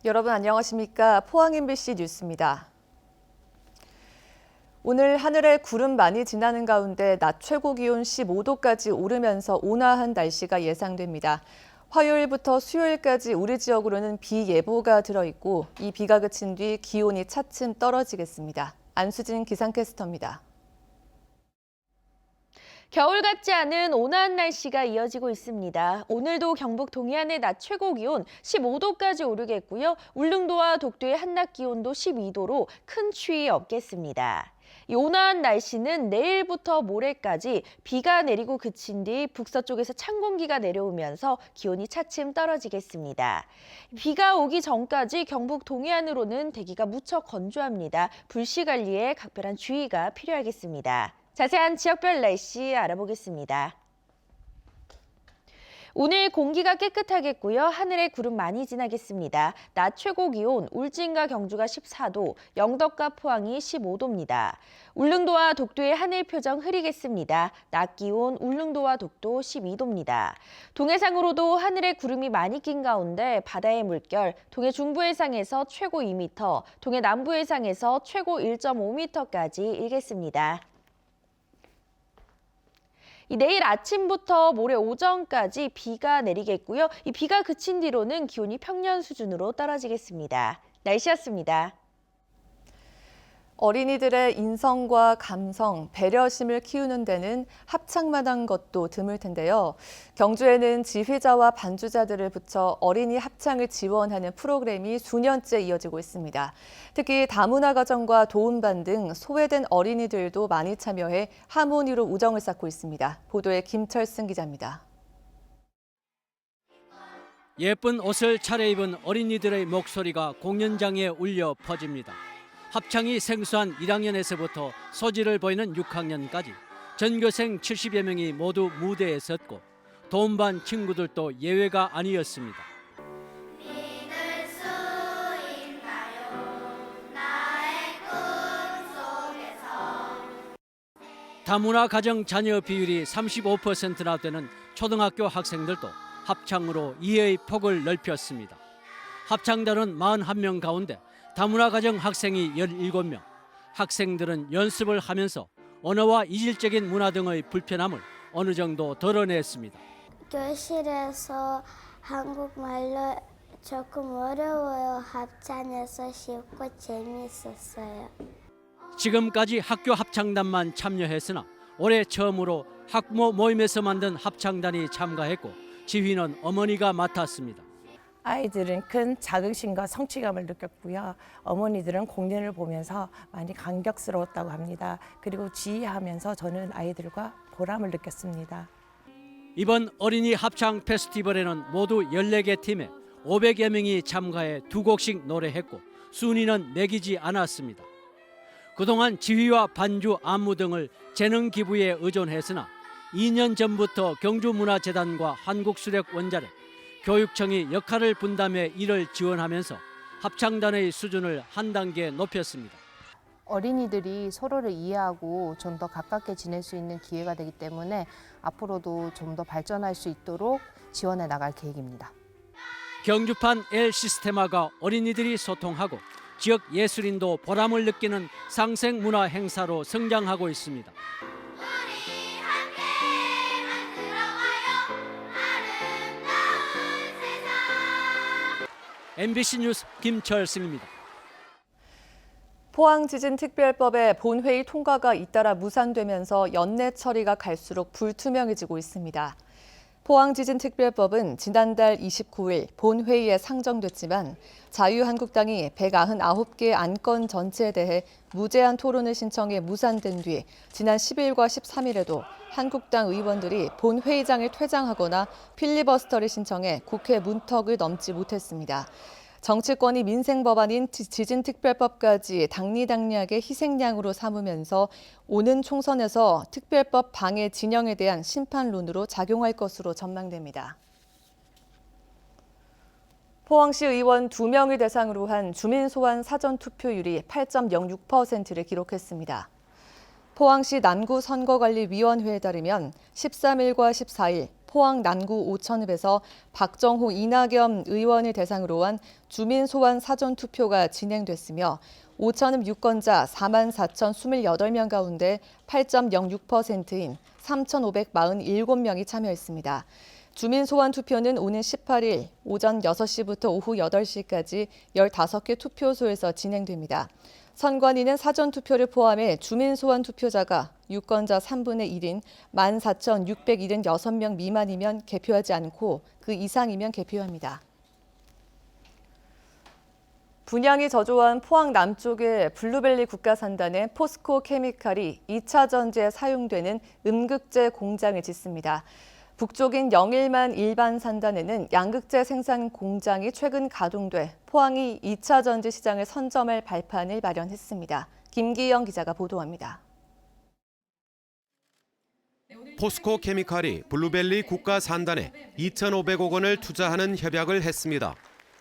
여러분 안녕하십니까? 포항 MBC 뉴스입니다. 오늘 하늘에 구름 많이 지나는 가운데 낮 최고 기온 15도까지 오르면서 온화한 날씨가 예상됩니다. 화요일부터 수요일까지 우리 지역으로는 비 예보가 들어있고 이 비가 그친 뒤 기온이 차츰 떨어지겠습니다. 안수진 기상캐스터입니다. 겨울 같지 않은 온화한 날씨가 이어지고 있습니다. 오늘도 경북 동해안의 낮 최고 기온 15도까지 오르겠고요. 울릉도와 독도의 한낮 기온도 12도로 큰 추위 없겠습니다. 이 온화한 날씨는 내일부터 모레까지 비가 내리고 그친 뒤 북서쪽에서 찬 공기가 내려오면서 기온이 차츰 떨어지겠습니다. 비가 오기 전까지 경북 동해안으로는 대기가 무척 건조합니다. 불씨 관리에 각별한 주의가 필요하겠습니다. 자세한 지역별 날씨 알아보겠습니다. 오늘 공기가 깨끗하겠고요. 하늘에 구름 많이 지나겠습니다. 낮 최고 기온 울진과 경주가 14도, 영덕과 포항이 15도입니다. 울릉도와 독도의 하늘 표정 흐리겠습니다. 낮 기온 울릉도와 독도 12도입니다. 동해상으로도 하늘에 구름이 많이 낀 가운데 바다의 물결, 동해 중부 해상에서 최고 2m, 동해 남부 해상에서 최고 1.5m까지 일겠습니다. 내일 아침부터 모레 오전까지 비가 내리겠고요. 이 비가 그친 뒤로는 기온이 평년 수준으로 떨어지겠습니다. 날씨였습니다. 어린이들의 인성과 감성, 배려심을 키우는 데는 합창만 한 것도 드물 텐데요. 경주에는 지휘자와 반주자들을 붙여 어린이 합창을 지원하는 프로그램이 수년째 이어지고 있습니다. 특히 다문화 가정과 도움반 등 소외된 어린이들도 많이 참여해 하모니로 우정을 쌓고 있습니다. 보도에 김철승 기자입니다. 예쁜 옷을 차려입은 어린이들의 목소리가 공연장에 울려 퍼집니다. 합창이 생소한 1학년에서부터 소질을 보이는 6학년까지 전교생 70여 명이 모두 무대에 섰고 도움반 친구들도 예외가 아니었습니다. 믿을 수 있나요? 나의 꿈속에서. 다문화 가정 자녀 비율이 35%나 되는 초등학교 학생들도 합창으로 이해의 폭을 넓혔습니다. 합창단은 41명 가운데 다문화 가정 학생이 17명. 학생들은 연습을 하면서 언어와 이질적인 문화 등의 불편함을 어느 정도 덜어냈습니다. 교실에서 한국말로 조금 어려워요. 합창해서 쉽고 재미있었어요. 지금까지 학교 합창단만 참여했으나 올해 처음으로 학부모 모임에서 만든 합창단이 참가했고 지휘는 어머니가 맡았습니다. 아이들은 큰 자긍심과 성취감을 느꼈고요. 어머니들은 공연을 보면서 많이 감격스러웠다고 합니다. 그리고 지휘하면서 저는 아이들과 보람을 느꼈습니다. 이번 어린이 합창 페스티벌에는 모두 14개 팀에 500여 명이 참가해 2곡씩 노래했고 순위는 매기지 않았습니다. 그동안 지휘와 반주, 안무 등을 재능 기부에 의존했으나 2년 전부터 경주문화재단과 한국수력원자력, 교육청이 역할을 분담해 이를 지원하면서 합창단의 수준을 한 단계 높였습니다. 어린이들이 서로를 이해하고 좀 더 가깝게 지낼 수 있는 기회가 되기 때문에 앞으로도 좀 더 발전할 수 있도록 지원해 나갈 계획입니다. 경주판 L 시스테마가 어린이들이 소통하고 지역 예술인도 보람을 느끼는 상생문화 행사로 성장하고 있습니다. 우리 함께 만들어가요. 아름다운 세상. MBC 뉴스 김철승입니다. 포항지진특별법의 본회의 통과가 잇따라 무산되면서 연내 처리가 갈수록 불투명해지고 있습니다. 포항지진특별법은 지난달 29일 본회의에 상정됐지만 자유한국당이 199개 안건 전체에 대해 무제한 토론을 신청해 무산된 뒤 지난 10일과 13일에도 한국당 의원들이 본회의장을 퇴장하거나 필리버스터를 신청해 국회 문턱을 넘지 못했습니다. 정치권이 민생법안인 지진특별법까지 당리당략의 희생양으로 삼으면서 오는 총선에서 특별법 방해 진영에 대한 심판론으로 작용할 것으로 전망됩니다. 포항시 의원 2명을 대상으로 한 주민소환 사전투표율이 8.06%를 기록했습니다. 포항시 남구선거관리위원회에 따르면 13일과 14일 포항 남구 오천읍에서 박정호 이낙연 의원을 대상으로 한 주민 소환 사전 투표가 진행됐으며 오천읍 유권자 44,028명 가운데 8.06%인 3,547명이 참여했습니다. 주민 소환 투표는 오는 18일 오전 6시부터 오후 8시까지 15개 투표소에서 진행됩니다. 선관위는 사전 투표를 포함해 주민 소환 투표자가 유권자 3분의 1인 14,676명 미만이면 개표하지 않고 그 이상이면 개표합니다. 분양이 저조한 포항 남쪽의 블루벨리 국가산단에 포스코 케미칼이 2차 전지에 사용되는 음극재 공장을 짓습니다. 북쪽인 영일만 일반 산단에는 양극재 생산 공장이 최근 가동돼 포항이 2차 전지 시장을 선점할 발판을 마련했습니다. 김기영 기자가 보도합니다. 포스코 케미칼이 블루벨리 국가 산단에 2,500억 원을 투자하는 협약을 했습니다.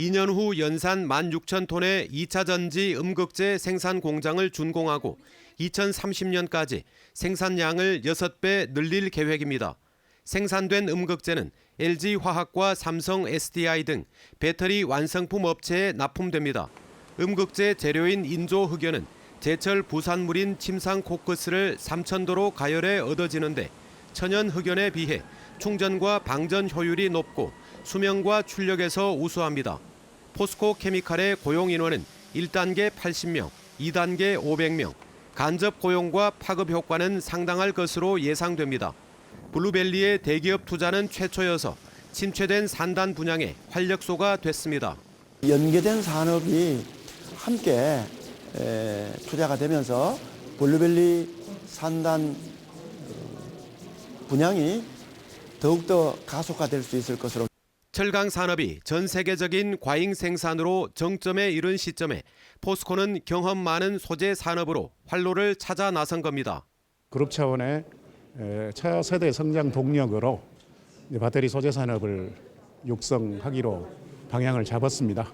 2년 후 연산 16,000톤의 2차 전지 음극재 생산 공장을 준공하고 2030년까지 생산량을 6배 늘릴 계획입니다. 생산된 음극재는 LG화학과 삼성 SDI 등 배터리 완성품 업체에 납품됩니다. 음극재 재료인 인조 흑연은 제철 부산물인 침상 코크스를 3,000도로 가열해 얻어지는데 천연 흑연에 비해 충전과 방전 효율이 높고 수명과 출력에서 우수합니다. 포스코 케미칼의 고용 인원은 1단계 80명, 2단계 500명, 간접 고용과 파급 효과는 상당할 것으로 예상됩니다. 블루벨리의 대기업 투자는 최초여서 침체된 산단 분양에 활력소가 됐습니다. 연계된 산업이 함께 투자가 되면서 블루벨리 산단 분양이 더욱더 가속화될 수 있을 것으로. 철강 산업이 전 세계적인 과잉 생산으로 정점에 이른 시점에 포스코는 경험 많은 소재 산업으로 활로를 찾아 나선 겁니다. 그룹 차원의 차세대 성장 동력으로 배터리 소재 산업을 육성하기로 방향을 잡았습니다.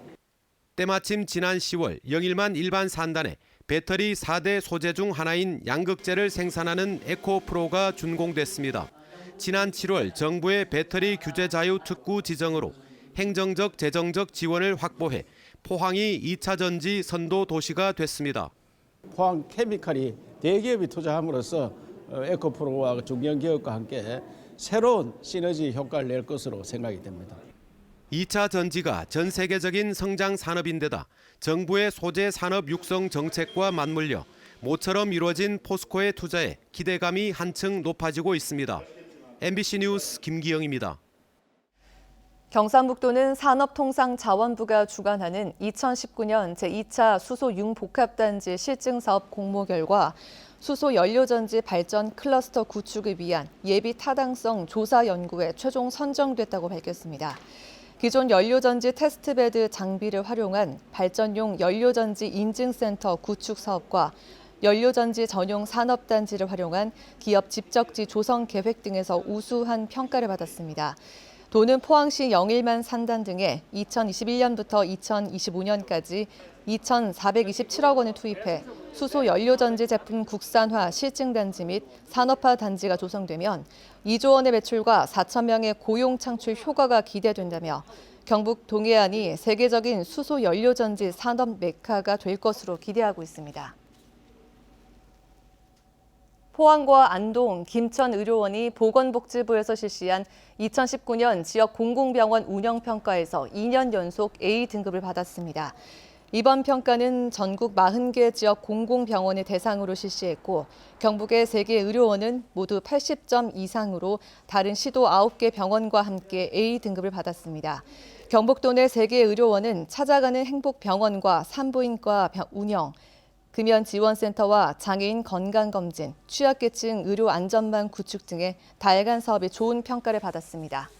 때마침 지난 10월 영일만 일반 산단에 배터리 4대 소재 중 하나인 양극재를 생산하는 에코프로가 준공됐습니다. 지난 7월 정부의 배터리 규제 자유 특구 지정으로 행정적 재정적 지원을 확보해 포항이 2차 전지 선도 도시가 됐습니다. 포항 케미칼이 대기업이 투자함으로써 에코프로와 중견기업과 함께 새로운 시너지 효과를 낼 것으로 생각이 됩니다. 2차 전지가 전 세계적인 성장 산업인데다 정부의 소재 산업 육성 정책과 맞물려 모처럼 이루어진 포스코의 투자에 기대감이 한층 높아지고 있습니다. MBC 뉴스 김기영입니다. 경상북도는 산업통상자원부가 주관하는 2019년 제2차 수소 융복합단지 실증사업 공모 결과 수소 연료전지 발전 클러스터 구축을 위한 예비 타당성 조사 연구에 최종 선정됐다고 밝혔습니다. 기존 연료전지 테스트베드 장비를 활용한 발전용 연료전지 인증센터 구축 사업과 연료전지 전용 산업단지를 활용한 기업 집적지 조성 계획 등에서 우수한 평가를 받았습니다. 도는 포항시 영일만 산단 등에 2021년부터 2025년까지 2,427억 원을 투입해 수소 연료전지 제품 국산화 실증단지 및 산업화 단지가 조성되면 2조 원의 매출과 4,000명의 고용 창출 효과가 기대된다며 경북 동해안이 세계적인 수소 연료전지 산업 메카가 될 것으로 기대하고 있습니다. 포항과 안동, 김천의료원이 보건복지부에서 실시한 2019년 지역 공공병원 운영평가에서 2년 연속 A 등급을 받았습니다. 이번 평가는 전국 40개 지역 공공병원을 대상으로 실시했고 경북의 3개 의료원은 모두 80점 이상으로 다른 시도 9개 병원과 함께 A 등급을 받았습니다. 경북도 내 3개 의료원은 찾아가는 행복병원과 산부인과 운영, 금연지원센터와 장애인 건강검진, 취약계층 의료 안전망 구축 등의 다양한 사업이 좋은 평가를 받았습니다.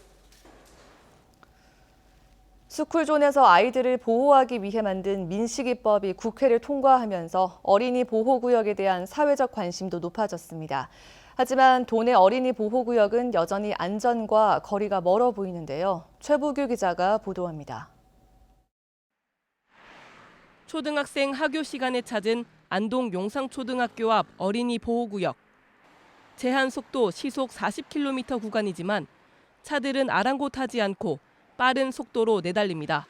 스쿨존에서 아이들을 보호하기 위해 만든 민식이법이 국회를 통과하면서 어린이 보호구역에 대한 사회적 관심도 높아졌습니다. 하지만 도내 어린이 보호구역은 여전히 안전과 거리가 멀어 보이는데요. 최부규 기자가 보도합니다. 초등학생 하교 시간에 찾은 안동 용상초등학교 앞 어린이 보호구역. 제한 속도 시속 40km 구간이지만 차들은 아랑곳하지 않고 빠른 속도로 내달립니다.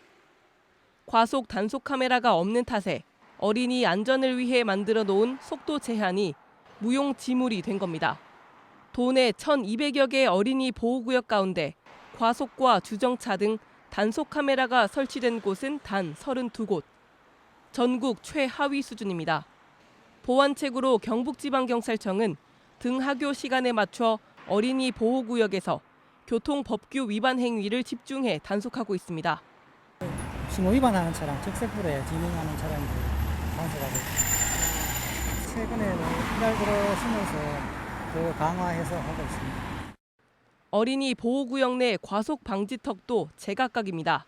과속 단속 카메라가 없는 탓에 어린이 안전을 위해 만들어 놓은 속도 제한이 무용지물이 된 겁니다. 도내 1,200여 개의 어린이 보호구역 가운데 과속과 주정차 등 단속 카메라가 설치된 곳은 단 32곳. 전국 최하위 수준입니다. 보완책으로 경북지방경찰청은 등하교 시간에 맞춰 어린이 보호구역에서 교통법규 위반 행위를 집중해 단속하고 있습니다. 신호 위반하는 차량, 적색불에 진행하는 차량들 단속하고 있습니다. 최근에는 이달 들어서면서 더 강화해서 하고 있습니다. 어린이 보호구역 내 과속 방지턱도 제각각입니다.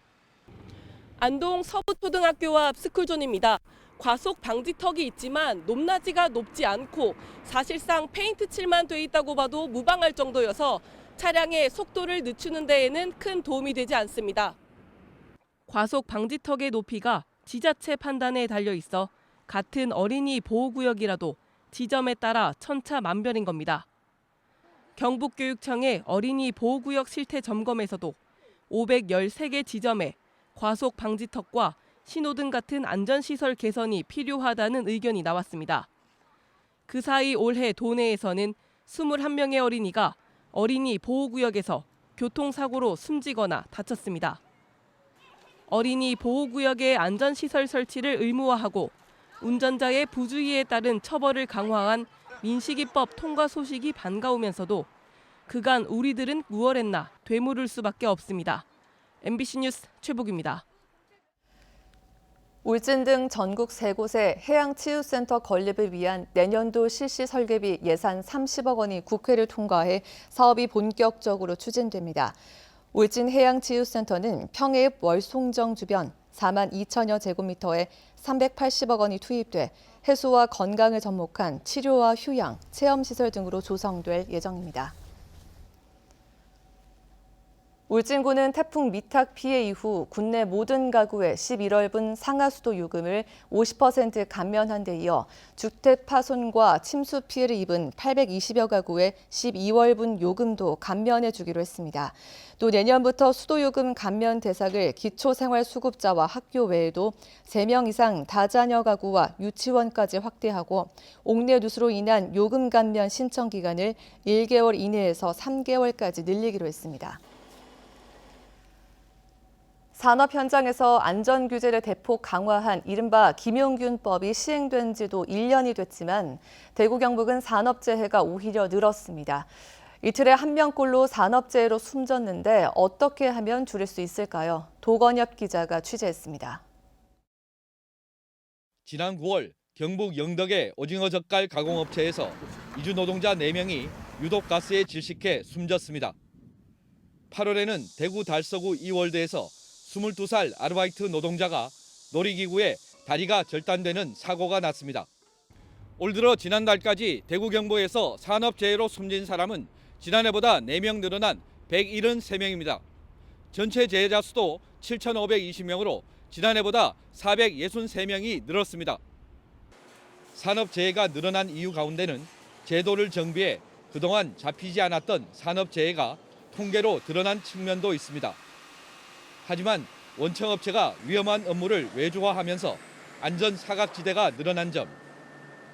안동 서부초등학교와 앞 스쿨존입니다. 과속 방지턱이 있지만 높낮이가 높지 않고 사실상 페인트 칠만 돼 있다고 봐도 무방할 정도여서 차량의 속도를 늦추는 데에는 큰 도움이 되지 않습니다. 과속 방지턱의 높이가 지자체 판단에 달려 있어 같은 어린이 보호구역이라도 지점에 따라 천차만별인 겁니다. 경북교육청의 어린이 보호구역 실태 점검에서도 513개 지점에 과속 방지턱과 신호등 같은 안전시설 개선이 필요하다는 의견이 나왔습니다. 그 사이 올해 도내에서는 21명의 어린이가 어린이 보호구역에서 교통사고로 숨지거나 다쳤습니다. 어린이 보호구역의 안전시설 설치를 의무화하고 운전자의 부주의에 따른 처벌을 강화한 민식이법 통과 소식이 반가우면서도 그간 우리들은 무얼 했나 되물을 수밖에 없습니다. MBC 뉴스 최복입니다. 울진 등 전국 3곳의 해양치유센터 건립을 위한 내년도 실시 설계비 예산 30억 원이 국회를 통과해 사업이 본격적으로 추진됩니다. 울진 해양치유센터는 평해읍 월송정 주변 4만 2천여 제곱미터에 380억 원이 투입돼 해수와 건강을 접목한 치료와 휴양, 체험시설 등으로 조성될 예정입니다. 울진군은 태풍 미탁 피해 이후 국내 모든 가구에 11월분 상하수도 요금을 50% 감면한 데 이어 주택 파손과 침수 피해를 입은 820여 가구에 12월분 요금도 감면해 주기로 했습니다. 또 내년부터 수도요금 감면 대상을 기초생활수급자와 학교 외에도 3명 이상 다자녀 가구와 유치원까지 확대하고 옥내 누수로 인한 요금 감면 신청 기간을 1개월 이내에서 3개월까지 늘리기로 했습니다. 산업 현장에서 안전 규제를 대폭 강화한 이른바 김용균법이 시행된 지도 1년이 됐지만 대구 경북은 산업재해가 오히려 늘었습니다. 이틀에 1명꼴로 산업재해로 숨졌는데 어떻게 하면 줄일 수 있을까요? 도건엽 기자가 취재했습니다. 지난 9월 경북 영덕의 오징어 젓갈 가공업체에서 이주 노동자 4명이 유독가스에 질식해 숨졌습니다. 8월에는 대구 달서구 이월드에서 22살 아르바이트 노동자가 놀이기구에 다리가 절단되는 사고가 났습니다. 올 들어 지난달까지 대구 경북에서 산업재해로 숨진 사람은 지난해보다 4명 늘어난 173명입니다. 전체 재해자 수도 7,520명으로 지난해보다 463명이 늘었습니다. 산업재해가 늘어난 이유 가운데는 제도를 정비해 그동안 잡히지 않았던 산업재해가 통계로 드러난 측면도 있습니다. 하지만 원청업체가 위험한 업무를 외주화하면서 안전사각지대가 늘어난 점,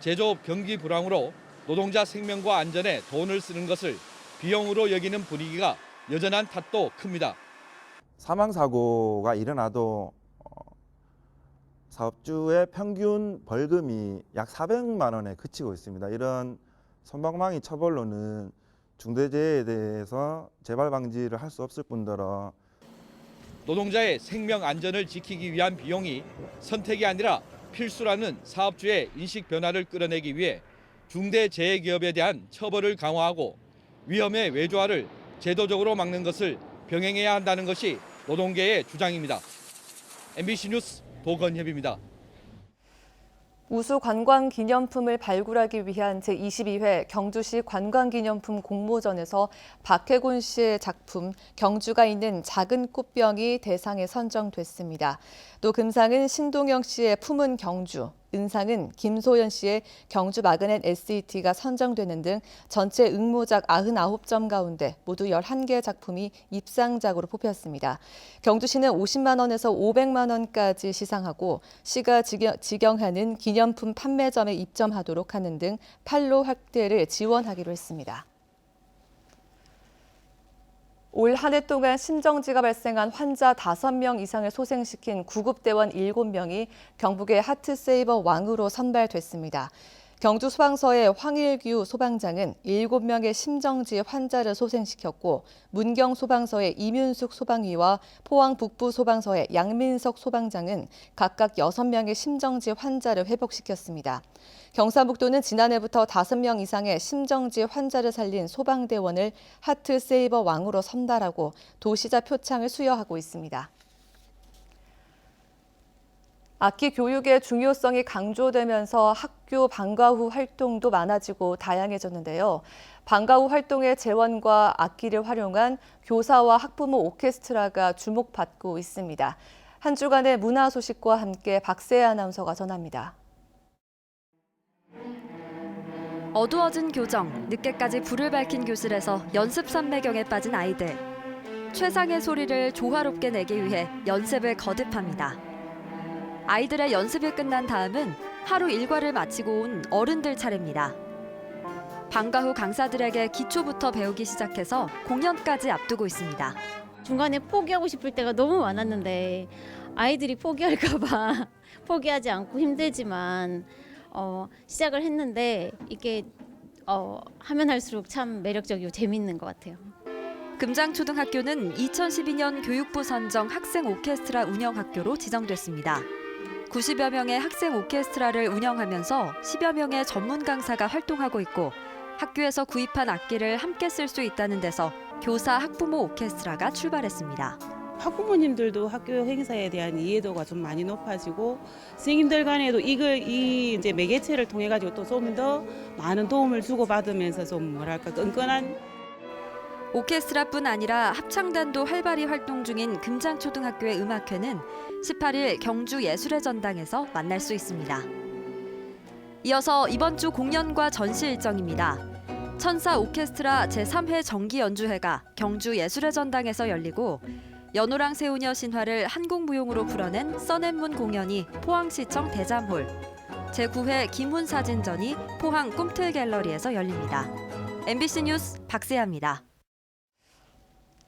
제조업 경기 불황으로 노동자 생명과 안전에 돈을 쓰는 것을 비용으로 여기는 분위기가 여전한 탓도 큽니다. 사망사고가 일어나도 사업주의 평균 벌금이 약 400만 원에 그치고 있습니다. 이런 솜방망이 처벌로는 중대재해에 대해서 재발 방지를 할 수 없을 뿐더러 노동자의 생명 안전을 지키기 위한 비용이 선택이 아니라 필수라는 사업주의 인식 변화를 끌어내기 위해 중대재해기업에 대한 처벌을 강화하고 위험의 외주화를 제도적으로 막는 것을 병행해야 한다는 것이 노동계의 주장입니다. MBC 뉴스 도건협입니다. 우수 관광기념품을 발굴하기 위한 제22회 경주시 관광기념품 공모전에서 박혜곤 씨의 작품 경주가 있는 작은 꽃병이 대상에 선정됐습니다. 또 금상은 신동영 씨의 품은 경주, 은상은 김소연 씨의 경주 마그넷 SET가 선정되는 등 전체 응모작 99점 가운데 모두 11개 작품이 입상작으로 뽑혔습니다. 경주시는 50만 원에서 500만 원까지 시상하고 시가 직영하는 기념품 판매점에 입점하도록 하는 등 판로 확대를 지원하기로 했습니다. 올 한 해 동안 심정지가 발생한 환자 5명 이상을 소생시킨 구급대원 7명이 경북의 하트세이버 왕으로 선발됐습니다. 경주 소방서의 황일규 소방장은 7명의 심정지 환자를 소생시켰고 문경 소방서의 이윤숙 소방위와 포항 북부 소방서의 양민석 소방장은 각각 6명의 심정지 환자를 회복시켰습니다. 경상북도는 지난해부터 5명 이상의 심정지 환자를 살린 소방대원을 하트세이버 왕으로 선발하고 도시자 표창을 수여하고 있습니다. 악기 교육의 중요성이 강조되면서 학교 방과 후 활동도 많아지고 다양해졌는데요. 방과 후 활동의 재원과 악기를 활용한 교사와 학부모 오케스트라가 주목받고 있습니다. 한 주간의 문화 소식과 함께 박세혜 아나운서가 전합니다. 어두워진 교정, 늦게까지 불을 밝힌 교실에서 연습 삼매경에 빠진 아이들. 최상의 소리를 조화롭게 내기 위해 연습을 거듭합니다. 아이들의 연습이 끝난 다음은 하루 일과를 마치고 온 어른들 차례입니다. 방과 후 강사들에게 기초부터 배우기 시작해서 공연까지 앞두고 있습니다. 중간에 포기하고 싶을 때가 너무 많았는데 아이들이 포기할까 봐 포기하지 않고 힘들지만 시작을 했는데 이게 하면 할수록 참 매력적이고 재밌는 것 같아요. 금장초등학교는 2012년 교육부 선정 학생 오케스트라 운영학교로 지정됐습니다. 90여 명의 학생 오케스트라를 운영하면서 10여 명의 전문 강사가 활동하고 있고 학교에서 구입한 악기를 함께 쓸 수 있다는 데서 교사 학부모 오케스트라가 출발했습니다. 학부모님들도 학교 행사에 대한 이해도가 좀 많이 높아지고 선생님들 간에도 이 이제 매개체를 통해 가지고 또 좀 더 많은 도움을 주고받으면서 좀 뭐랄까 끈끈한 오케스트라뿐 아니라 합창단도 활발히 활동 중인 금장초등학교의 음악회는 18일 경주 예술의 전당에서 만날 수 있습니다. 이어서 이번 주 공연과 전시 일정입니다. 천사 오케스트라 제3회 정기 연주회가 경주 예술의 전당에서 열리고 연호랑 새우녀 신화를 한국무용으로 풀어낸 써낸문 공연이 포항시청 대잠홀, 제9회 김훈 사진전이 포항 꿈틀 갤러리에서 열립니다. MBC 뉴스 박세아입니다.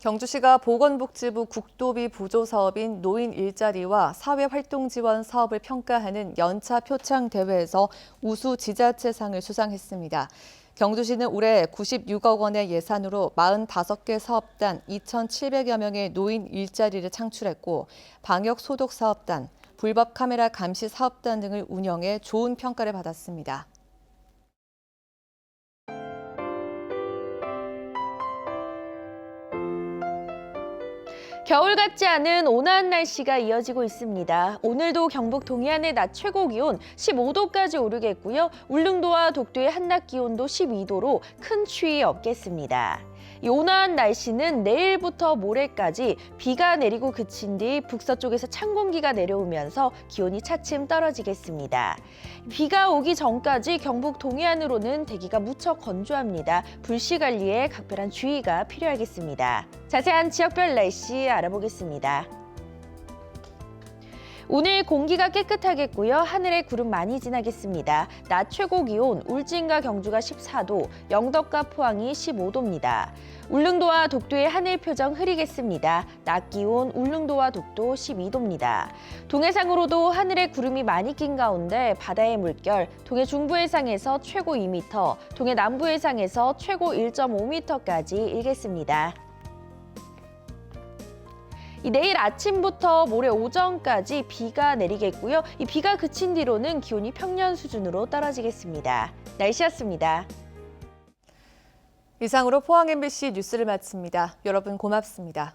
경주시가 보건복지부 국도비 보조 사업인 노인 일자리와 사회활동 지원 사업을 평가하는 연차 표창 대회에서 우수 지자체상을 수상했습니다. 경주시는 올해 96억 원의 예산으로 45개 사업단 2,700여 명의 노인 일자리를 창출했고 방역소독 사업단, 불법 카메라 감시 사업단 등을 운영해 좋은 평가를 받았습니다. 겨울 같지 않은 온화한 날씨가 이어지고 있습니다. 오늘도 경북 동해안의 낮 최고 기온 15도까지 오르겠고요. 울릉도와 독도의 한낮 기온도 12도로 큰 추위 없겠습니다. 이 온화한 날씨는 내일부터 모레까지 비가 내리고 그친 뒤 북서쪽에서 찬 공기가 내려오면서 기온이 차츰 떨어지겠습니다. 비가 오기 전까지 경북 동해안으로는 대기가 무척 건조합니다. 불씨 관리에 각별한 주의가 필요하겠습니다. 자세한 지역별 날씨 알아보겠습니다. 오늘 공기가 깨끗하겠고요. 하늘에 구름 많이 지나겠습니다. 낮 최고 기온 울진과 경주가 14도, 영덕과 포항이 15도입니다. 울릉도와 독도의 하늘 표정 흐리겠습니다. 낮 기온 울릉도와 독도 12도입니다. 동해상으로도 하늘에 구름이 많이 낀 가운데 바다의 물결, 동해 중부 해상에서 최고 2m, 동해 남부 해상에서 최고 1.5m까지 일겠습니다. 내일 아침부터 모레 오전까지 비가 내리겠고요. 이 비가 그친 뒤로는 기온이 평년 수준으로 떨어지겠습니다. 날씨였습니다. 이상으로 포항 MBC 뉴스를 마칩니다. 여러분 고맙습니다.